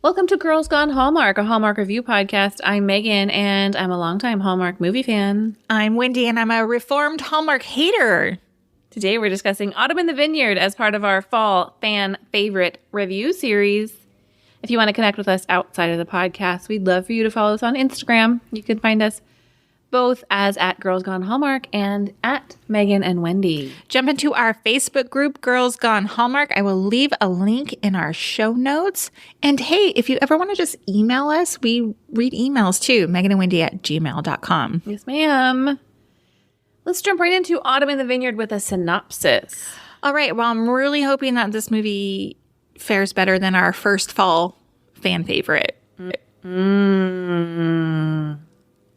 Welcome to Girls Gone Hallmark, a Hallmark review podcast. I'm Megan, and I'm a longtime Hallmark movie fan. I'm Wendy, and I'm a reformed Hallmark hater. Today we're discussing Autumn in the Vineyard as part of our fall fan favorite review series. If you want to connect with us outside of the podcast, we'd love for you to follow us on Instagram. You can find us both as at Girls Gone Hallmark and at Megan and Wendy. Jump into our Facebook group, Girls Gone Hallmark. I will leave a link in our show notes. And hey, if you ever want to just email us, we read emails too, meganandwendy@gmail.com. Yes, ma'am. Let's jump right into Autumn in the Vineyard with a synopsis. All right. Well, I'm really hoping that this movie fares better than our first fall fan favorite.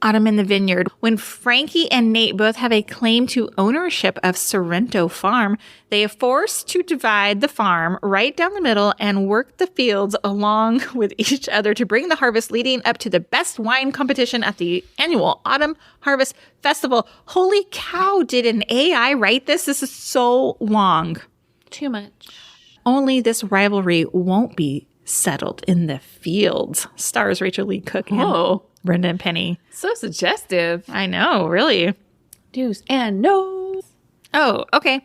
Autumn in the Vineyard. When Frankie and Nate both have a claim to ownership of Sorrento Farm, they are forced to divide the farm right down the middle and work the fields along with each other to bring the harvest leading up to the best wine competition at the annual Autumn Harvest Festival. Holy cow, did an AI write this? This is so long. Too much. Only this rivalry won't be settled in the fields. Stars Rachel Leigh Cook and Brendan Penny. So suggestive. I know, really. Do's and no's. Oh, okay.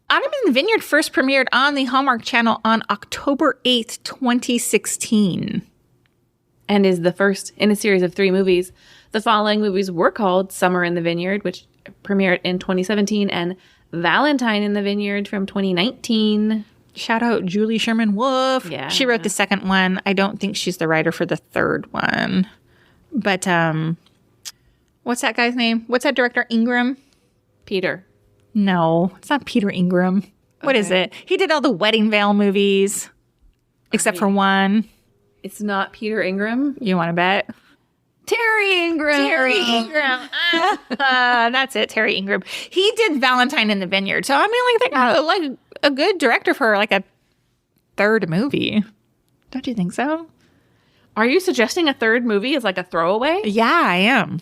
Autumn in the Vineyard first premiered on the Hallmark Channel on October 8th, 2016. And is the first in a series of 3 movies. The following movies were called Summer in the Vineyard, which premiered in 2017, and Valentine in the Vineyard from 2019. Shout out Julie Sherman Wolf. Yeah. She wrote the second one. I don't think she's the writer for the third one. But what's that guy's name? What's that director? Ingram? Peter. No, it's not Peter Ingram. What is it? He did all the Wedding Veil movies, except for one. It's not Peter Ingram. You want to bet? Terry Ingram. Terry Ingram. That's it, Terry Ingram. He did Valentine in the Vineyard. So, I mean, like, they got like a good director for like a third movie. Don't you think so? Are you suggesting a third movie is like a throwaway? Yeah, I am.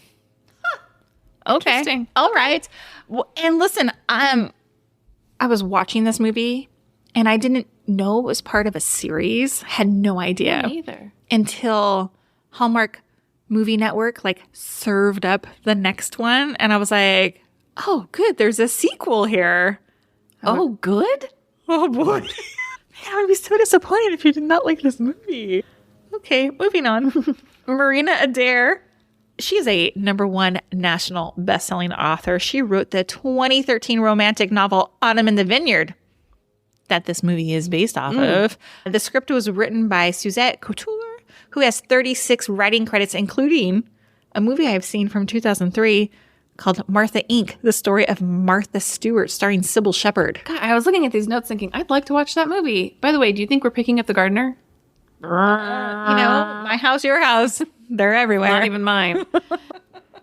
Huh. Okay. Interesting. All right. Well, and listen, I was watching this movie and I didn't know it was part of a series. Had no idea. Me either. Until Hallmark Movie Network like served up the next one. And I was like, oh, good. There's a sequel here. Oh, good? Oh, boy. Man, I would be so disappointed if you did not like this movie. Okay, moving on. Marina Adair. She is a #1 national best-selling author. She wrote the 2013 romantic novel Autumn in the Vineyard that this movie is based off of. The script was written by Suzette Couture, who has 36 writing credits, including a movie I've seen from 2003 called Martha Inc., the story of Martha Stewart, starring Sybil Shepherd. God, I was looking at these notes thinking, I'd like to watch that movie. By the way, do you think we're picking up The Gardener? You know, my house, your house. They're everywhere. Not even mine.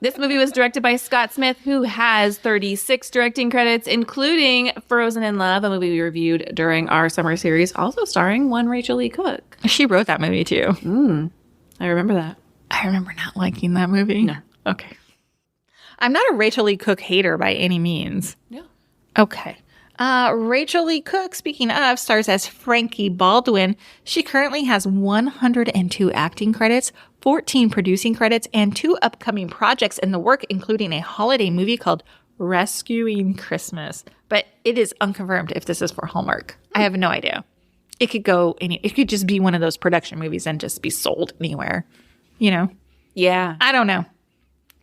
This movie was directed by Scott Smith, who has 36 directing credits, including Frozen in Love, a movie we reviewed during our summer series, also starring one Rachel Leigh Cook. She wrote that movie, too. I remember that. I remember not liking that movie. No. Okay. I'm not a Rachel Leigh Cook hater by any means. Yeah. Okay. Rachel Leigh Cook, speaking of, stars as Frankie Baldwin. She currently has 102 acting credits, 14 producing credits, and 2 upcoming projects in the work, including a holiday movie called Rescuing Christmas. But it is unconfirmed if this is for Hallmark. I have no idea. It could go it could just be one of those production movies and just be sold anywhere. You know? Yeah. I don't know.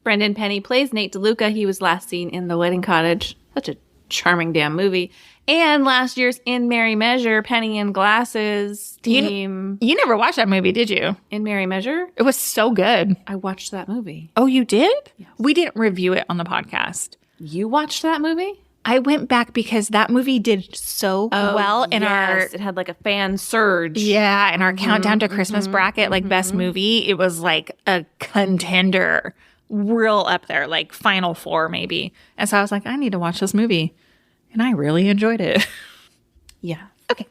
Brendan Penny plays Nate DeLuca. He was last seen in The Wedding Cottage. Such a charming damn movie. And last year's In Merry Measure, Penny and Glasses team. You never watched that movie, did you? In Merry Measure? It was so good. I watched that movie. Oh, you did? Yes. We didn't review it on the podcast. You watched that movie? I went back because that movie did so well in it had like a fan surge. Yeah, in our countdown to Christmas bracket, like best movie, it was like a contender, real up there, like Final 4 maybe. And so I was like, I need to watch this movie. And I really enjoyed it. Yeah. Okay.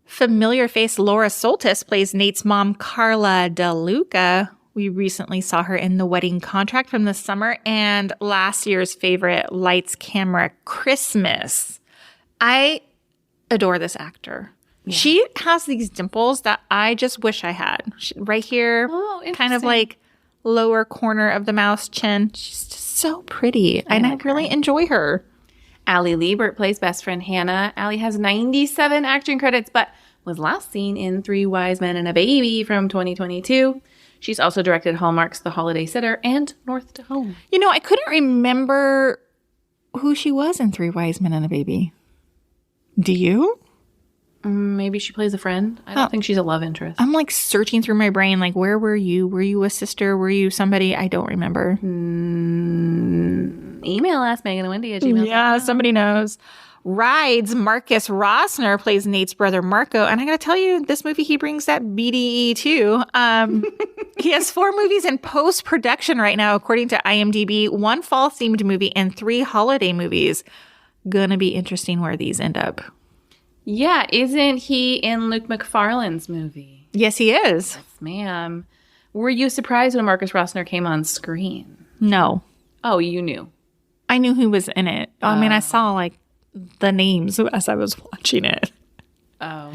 Familiar face Laura Soltis plays Nate's mom, Carla DeLuca. We recently saw her in The Wedding Contract from the summer and last year's favorite, Lights, Camera, Christmas. I adore this actor. She has these dimples that I just wish I had. Right here, kind of like lower corner of the mouth, chin. She's just so pretty. I really enjoy her. Allie Liebert plays best friend Hannah. Allie has 97 acting credits, but was last seen in 3 Wise Men and a Baby from 2022. She's also directed Hallmark's The Holiday Sitter and North to Home. You know, I couldn't remember who she was in 3 Wise Men and a Baby. Do you? Maybe she plays a friend. I don't think she's a love interest. I'm like searching through my brain, like, where were you? Were you a sister? Were you somebody? I don't remember. Email us, Megan and Wendy at gmail.com. Yeah, somebody knows. Rides, Marcus Rossner plays Nate's brother Marco. And I got to tell you, this movie, he brings that BDE too. He has 4 movies in post-production right now, according to IMDb, 1 fall-themed movie and 3 holiday movies. Gonna be interesting where these end up. Yeah, isn't he in Luke McFarlane's movie? Yes, he is. Yes, ma'am. Were you surprised when Marcus Rossner came on screen? No. Oh, you knew. I knew who was in it. I mean, I saw like the names as I was watching it. Oh.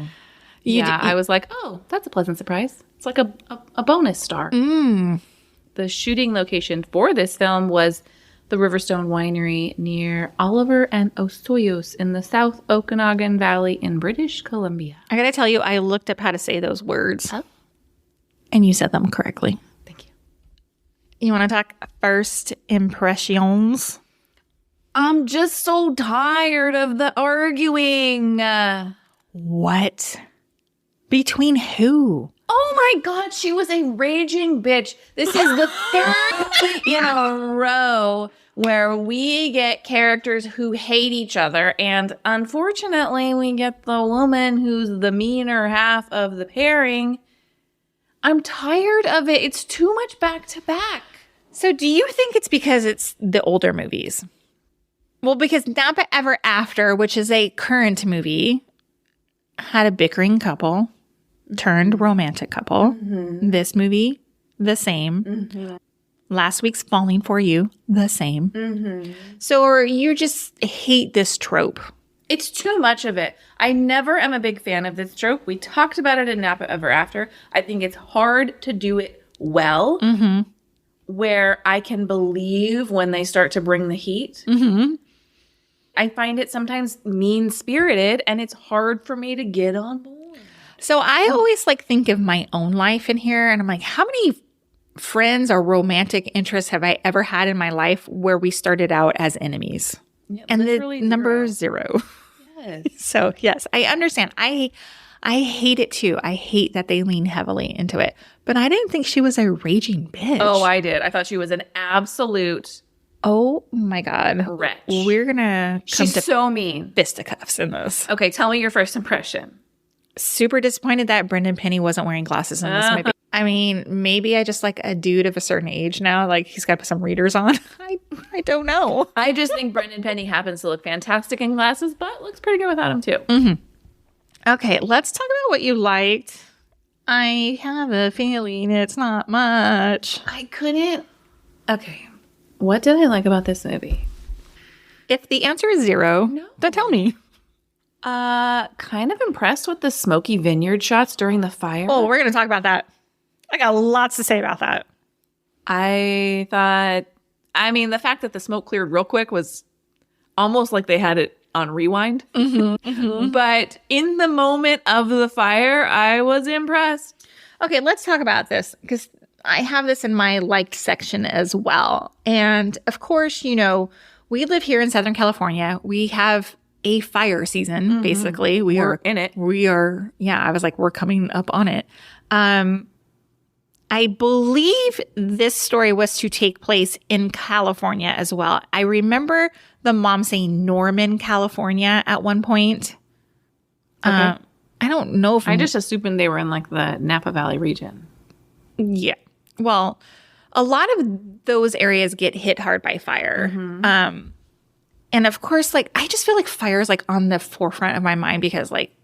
I was like, oh, that's a pleasant surprise. It's like a bonus star. The shooting location for this film was the Riverstone Winery near Oliver and Osoyoos in the South Okanagan Valley in British Columbia. I gotta tell you, I looked up how to say those words. Oh. And you said them correctly. Thank you. You want to talk first impressions? I'm just so tired of the arguing. What? Between who? Oh my God, she was a raging bitch. This is the 3rd in a row where we get characters who hate each other. And unfortunately, we get the woman who's the meaner half of the pairing. I'm tired of it. It's too much back to back. So do you think it's because it's the older movies? Well, because Now But Ever After, which is a current movie, had a bickering couple turned romantic couple. This movie, the same. Last week's Falling For You, the same. So or you just hate this trope. It's too much of it. I never am a big fan of this trope. We talked about it in Napa Ever After. I think it's hard to do it well, where I can believe when they start to bring the heat. I find it sometimes mean-spirited, and it's hard for me to get on board. So I always like think of my own life in here, and I'm like, how many friends or romantic interests have I ever had in my life where we started out as enemies? Yeah, and the number 0. Yes. So yes, I understand. I hate it too. I hate that they lean heavily into it. But I didn't think she was a raging bitch. Oh, I did. I thought she was an absolute oh my God. wretch. We're going to come She's to so mean. fisticuffs in this. Okay, tell me your first impression. Super disappointed that Brendan Penny wasn't wearing glasses in this movie. I mean, maybe I just like a dude of a certain age now. Like he's got to put some readers on. I don't know. I just think Brendan Penny happens to look fantastic in glasses, but looks pretty good without him too. Okay, let's talk about what you liked. I have a feeling it's not much. I couldn't. Okay. What did I like about this movie? If the answer is 0, then tell me. Kind of impressed with the smoky vineyard shots during the fire. Oh, we're going to talk about that. I got lots to say about that. I thought, the fact that the smoke cleared real quick was almost like they had it on rewind. But in the moment of the fire, I was impressed. Okay, let's talk about this because I have this in my liked section as well. And of course, you know, we live here in Southern California. We have a fire season, basically. We're in it. We are, I was like, we're coming up on it. I believe this story was to take place in California as well. I remember the mom saying Norman, California at one point. Okay. I don't know if I just assumed they were in like the Napa Valley region. Yeah. Well, a lot of those areas get hit hard by fire. And of course, like, I just feel like fire is like on the forefront of my mind because like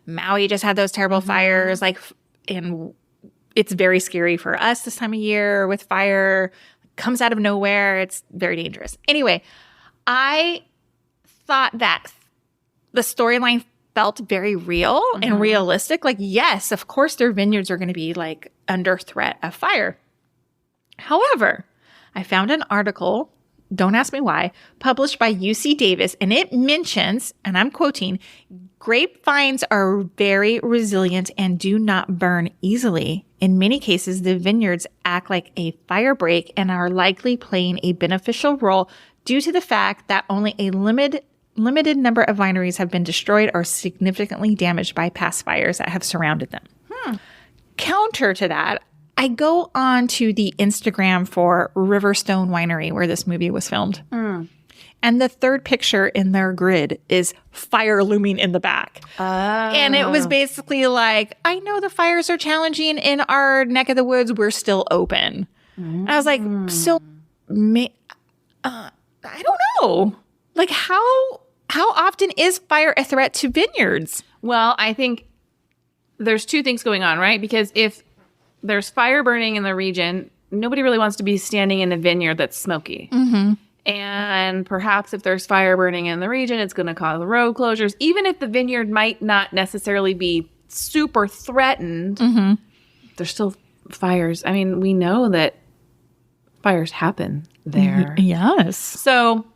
Maui just had those terrible fires, like, and it's very scary for us this time of year with fire. It comes out of nowhere. It's very dangerous. Anyway, I thought that the storyline felt very real and realistic. Like, yes, of course their vineyards are going to be like under threat of fire. However, I found an article, don't ask me why, published by UC Davis, and it mentions, and I'm quoting, grapevines are very resilient and do not burn easily. In many cases, the vineyards act like a fire break and are likely playing a beneficial role due to the fact that only a limited number of wineries have been destroyed or significantly damaged by past fires that have surrounded them. Counter to that, I go on to the Instagram for Riverstone Winery, where this movie was filmed. And the third picture in their grid is fire looming in the back. And it was basically like, I know the fires are challenging in our neck of the woods. We're still open. And I was like, I don't know. Like, how often is fire a threat to vineyards? Well, I think there's two things going on, right? Because if there's fire burning in the region, nobody really wants to be standing in a vineyard that's smoky. And perhaps if there's fire burning in the region, it's going to cause road closures. Even if the vineyard might not necessarily be super threatened, there's still fires. I mean, we know that fires happen there. Yes. So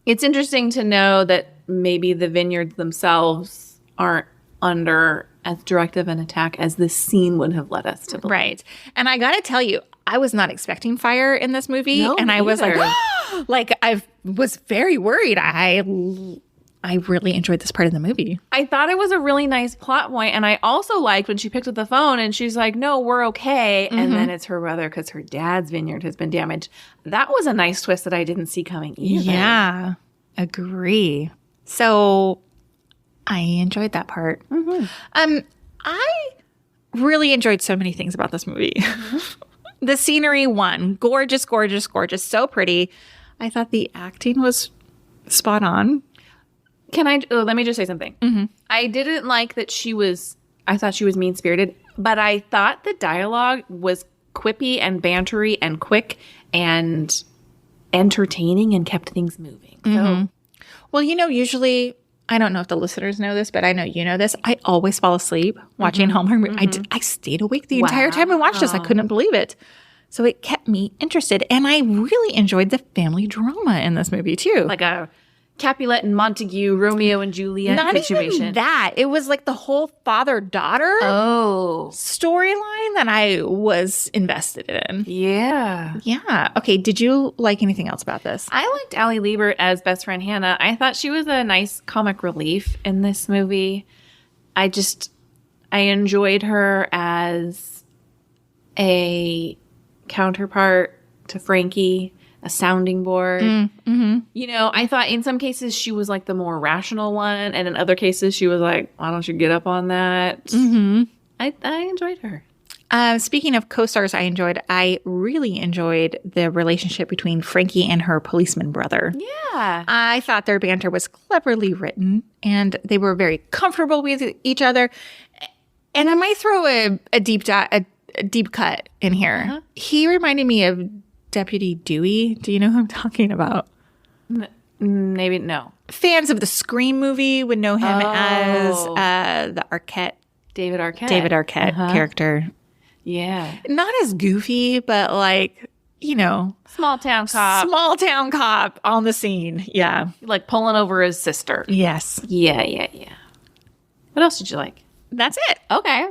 it's interesting to know that maybe the vineyards themselves aren't under as direct of an attack as this scene would have led us to believe. Right. And I got to tell you, I was not expecting fire in this movie. No, and I was like, either. like, I was very worried. I really enjoyed this part of the movie. I thought it was a really nice plot point, and I also liked when she picked up the phone and she's like, no, we're okay. And then it's her brother because her dad's vineyard has been damaged. That was a nice twist that I didn't see coming either. Yeah, agree. So I enjoyed that part. I really enjoyed so many things about this movie. The scenery, one, gorgeous, gorgeous, gorgeous, so pretty. I thought the acting was spot on. Let me just say something. I didn't like that I thought she was mean-spirited, but I thought the dialogue was quippy and bantery and quick and entertaining and kept things moving. So, well, usually, I don't know if the listeners know this, but I know you know this. I always fall asleep watching Hallmark movies. I stayed awake the entire time I watched this. I couldn't believe it. So it kept me interested. And I really enjoyed the family drama in this movie, too. like a Capulet and Montague, Romeo and Juliet Not situation. even that. It was like the whole father-daughter storyline that I was invested in. Yeah. Yeah. Okay. Did you like anything else about this? I liked Allie Liebert as best friend Hannah. I thought she was a nice comic relief in this movie. I enjoyed her as a counterpart to Frankie, a sounding board. I thought in some cases she was like the more rational one, and in other cases she was like, why don't you get up on that? I enjoyed her. Speaking of co-stars I really enjoyed the relationship between Frankie and her policeman brother. Yeah. I thought their banter was cleverly written, and they were very comfortable with each other. And I might throw a deep cut in here. He reminded me of Deputy Dewey. Do you know who I'm talking about? Maybe no. Fans of the Scream movie would know him as the David Arquette character. Yeah. Not as goofy, but like, small town cop on the scene. Yeah. Like pulling over his sister. Yes. Yeah. What else did you like? That's it. Okay.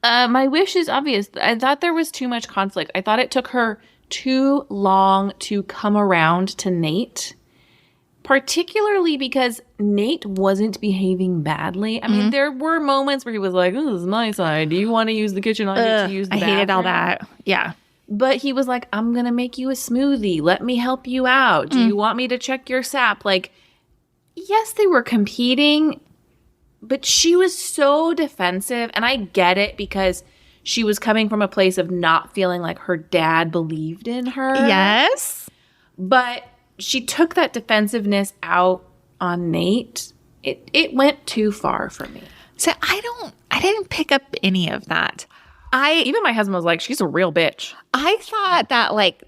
My wish is obvious. I thought there was too much conflict. I thought it took her too long to come around to Nate, particularly because Nate wasn't behaving badly. I mean, there were moments where he was like, this is my side. Do you want to use the kitchen? I get to use the bathroom. I hated all that. Yeah. But he was like, I'm going to make you a smoothie. Let me help you out. Do you want me to check your sap? Like, yes, they were competing, but she was so defensive. And I get it because she was coming from a place of not feeling like her dad believed in her. Yes. But she took that defensiveness out on Nate. It went too far for me. So I didn't pick up any of that. Even my husband was like, she's a real bitch. I thought that like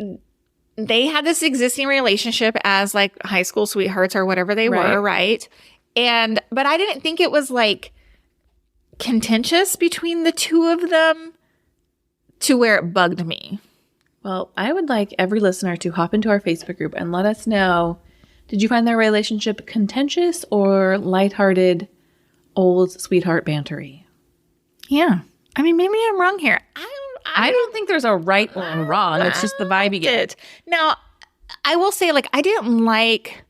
they had this existing relationship as like high school sweethearts or whatever they were, right? But I didn't think it was like contentious between the two of them to where it bugged me. Well, I would like every listener to hop into our Facebook group and let us know, did you find their relationship contentious or lighthearted, old sweetheart bantery? Yeah. I mean, maybe I'm wrong here. I don't think there's a right or a wrong. It's just the vibe you get. Now, I will say, like, I didn't like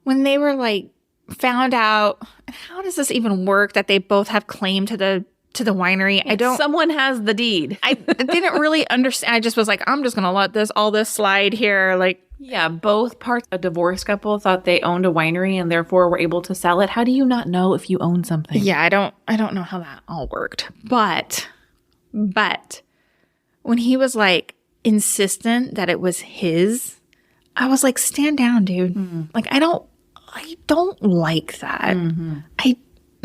when they were like found out. How does this even work that they both have claim to the winery? Yeah, someone has the deed. I didn't really understand. I just was like, I'm just gonna let all this slide here. Like, yeah, both parts. A divorced couple thought they owned a winery and therefore were able to sell it. How do you not know if you own something? Yeah, I don't know how that all worked. But when he was like insistent that it was his, I was like, stand down, dude. Mm-hmm. Like, I don't like that. Mm-hmm.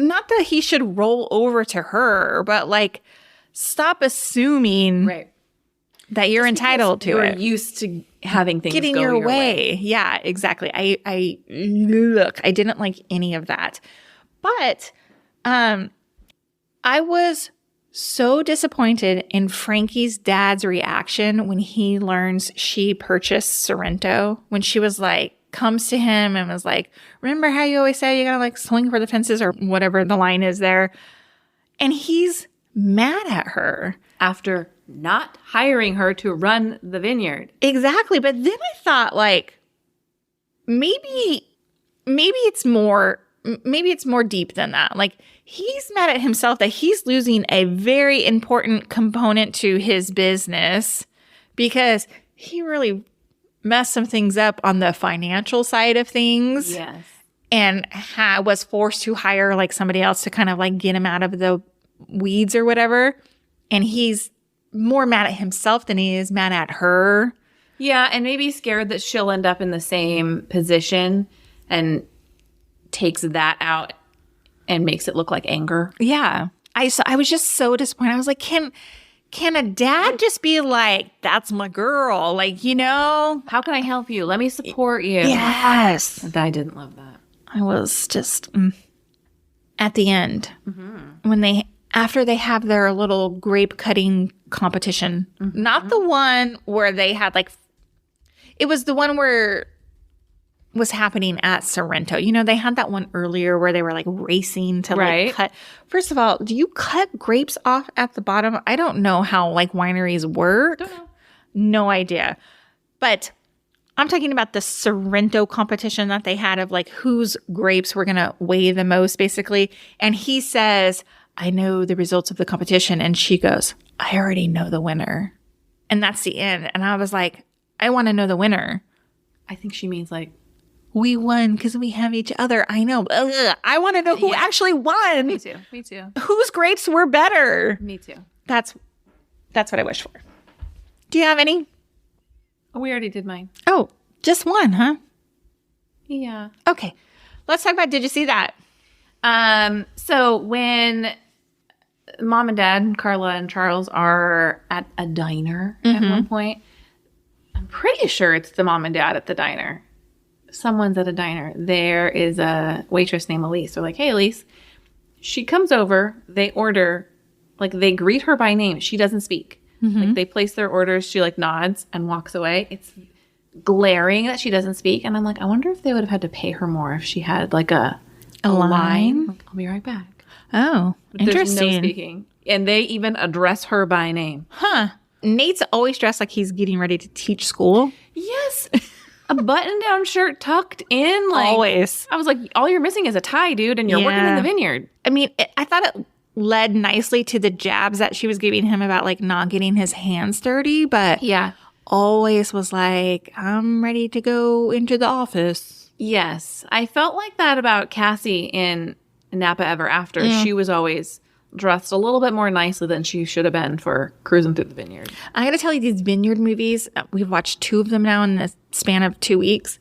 Not that he should roll over to her, but like, stop assuming that you're entitled to it. You're used to having things getting go your way. Yeah, exactly. I didn't like any of that. But I was so disappointed in Frankie's dad's reaction when he learns she purchased Sorrento, when she was like, comes to him and was like, remember how you always say you gotta like swing for the fences or whatever the line is there. And he's mad at her. After not hiring her to run the vineyard. Exactly. But then I thought, like, maybe it's more deep than that. Like, he's mad at himself that he's losing a very important component to his business because he really messed some things up on the financial side of things. Yes. And was forced to hire like somebody else to kind of like get him out of the weeds or whatever. And he's more mad at himself than he is mad at her. Yeah, and maybe scared that she'll end up in the same position and takes that out and makes it look like anger. Yeah. I was just so disappointed. I was like, can a dad just be like, that's my girl? Like, you know? How can I help you? Let me support you. Yes. I didn't love that. I was just at the end when after they have their little grape cutting competition, not the one where they had like, it was the one where was happening at Sorrento. You know, they had that one earlier where they were like racing to like cut. First of all, do you cut grapes off at the bottom? I don't know how like wineries work. Don't know. No idea. But I'm talking about the Sorrento competition that they had of like whose grapes were going to weigh the most basically. And he says, I know the results of the competition. And she goes, I already know the winner. And that's the end. And I was like, I want to know the winner. I think she means like, we won because we have each other. I know. Ugh, I want to know who actually won. Me too. Whose grapes were better? Me too. That's what I wish for. Do you have any? Oh, we already did mine. Oh, just one, huh? Yeah. Okay. Let's talk about, did you see that? So when Mom and Dad, Carla and Charles, are at a diner at one point, I'm pretty sure it's the mom and dad at the diner. Someone's at a diner. There is a waitress named Elise. They're like, hey, Elise. She comes over. They order. Like, they greet her by name. She doesn't speak. Like, they place their orders. She, like, nods and walks away. It's glaring that she doesn't speak. And I'm like, I wonder if they would have had to pay her more if she had, like, a line. Like, I'll be right back. Oh, but interesting. There's no speaking. And they even address her by name. Huh. Nate's always dressed like he's getting ready to teach school. Yes. A button-down shirt tucked in. Like, always. I was like, all you're missing is a tie, dude, and you're working in the vineyard. I mean, I thought it led nicely to the jabs that she was giving him about, like, not getting his hands dirty, but always was like, I'm ready to go into the office. Yes. I felt like that about Cassie in Napa Ever After. Yeah. She was always dressed a little bit more nicely than she should have been for cruising through the vineyard. I got to tell you, these vineyard movies, we've watched 2 of them now in the span of 2 weeks.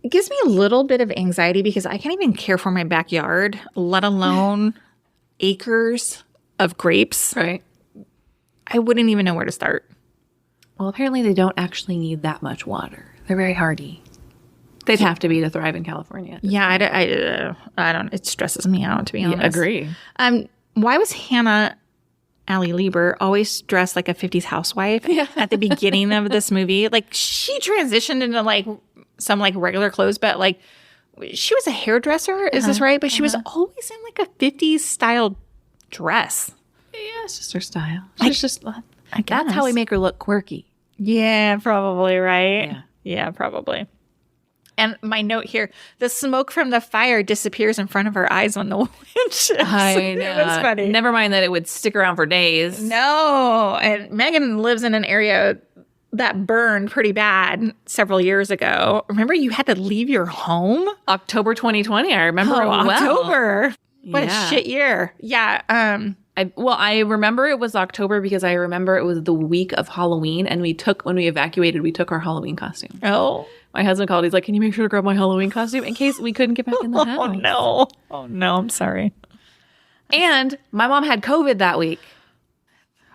It gives me a little bit of anxiety because I can't even care for my backyard, let alone acres of grapes. Right. I wouldn't even know where to start. Well, apparently they don't actually need that much water. They're very hardy. They'd have to be to thrive in California. Yeah, I don't. It stresses me out, to be honest. Yeah, agree. Why was Hannah Allie Lieber always dressed like a 50s housewife at the beginning of this movie? Like, she transitioned into like some like regular clothes, but like she was a hairdresser. Is this right? But she was always in like a 50s style dress. Yeah, it's just her style. It's just I guess. that's how we make her look quirky. Yeah, probably, right? Yeah. Yeah, probably. And my note here, the smoke from the fire disappears in front of her eyes when the wind shifts. I know. It was funny. Never mind that it would stick around for days. No. And Megan lives in an area that burned pretty bad several years ago. Remember, you had to leave your home? October 2020, I remember it well. October. What Yeah. a shit year. Yeah. I remember it was October because I remember it was the week of Halloween, and when we evacuated, we took our Halloween costume. Oh. My husband called. He's like, "Can you make sure to grab my Halloween costume in case we couldn't get back in the house?" Oh, no. Oh, no. I'm sorry. And my mom had COVID that week.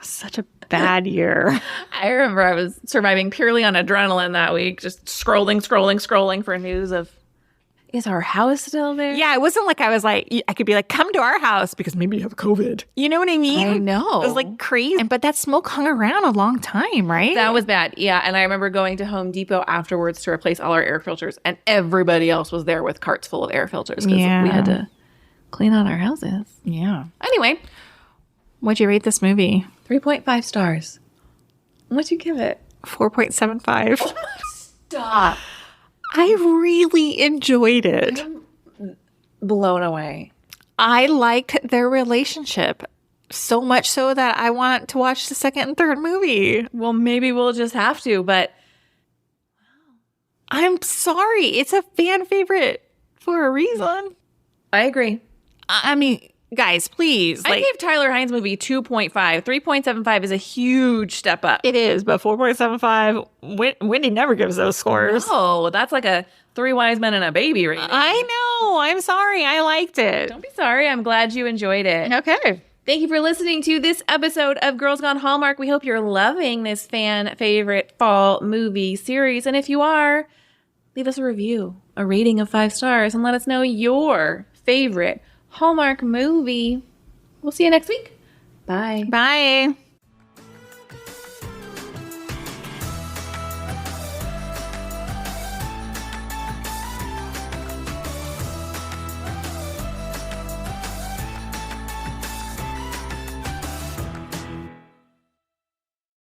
Such a bad year. I remember I was surviving purely on adrenaline that week, just scrolling for news of, is our house still there? Yeah, it wasn't like I was like, I could be like, come to our house because maybe you have COVID. You know what I mean? I know. It was like crazy. But that smoke hung around a long time, right? That was bad. Yeah. And I remember going to Home Depot afterwards to replace all our air filters, and everybody else was there with carts full of air filters because we had to clean out our houses. Yeah. Anyway, What'd you rate this movie? 3.5 stars. What'd you give it? 4.75. Stop. I really enjoyed it. Blown away. I liked their relationship so much so that I want to watch the second and third movie. Well, maybe we'll just have to, but I'm sorry. It's a fan favorite for a reason. I agree. I mean, guys, please. I gave Tyler Hines' movie 2.5. 3.75 is a huge step up. It is, but 4.75, Wendy never gives those scores. Oh, that's like a Three Wise Men and a Baby rating. I know. I'm sorry. I liked it. Don't be sorry. I'm glad you enjoyed it. Okay. Thank you for listening to this episode of Girls Gone Hallmark. We hope you're loving this fan favorite fall movie series. And if you are, leave us a review, a rating of 5 stars, and let us know your favorite Hallmark movie. We'll see you next week. Bye. Bye.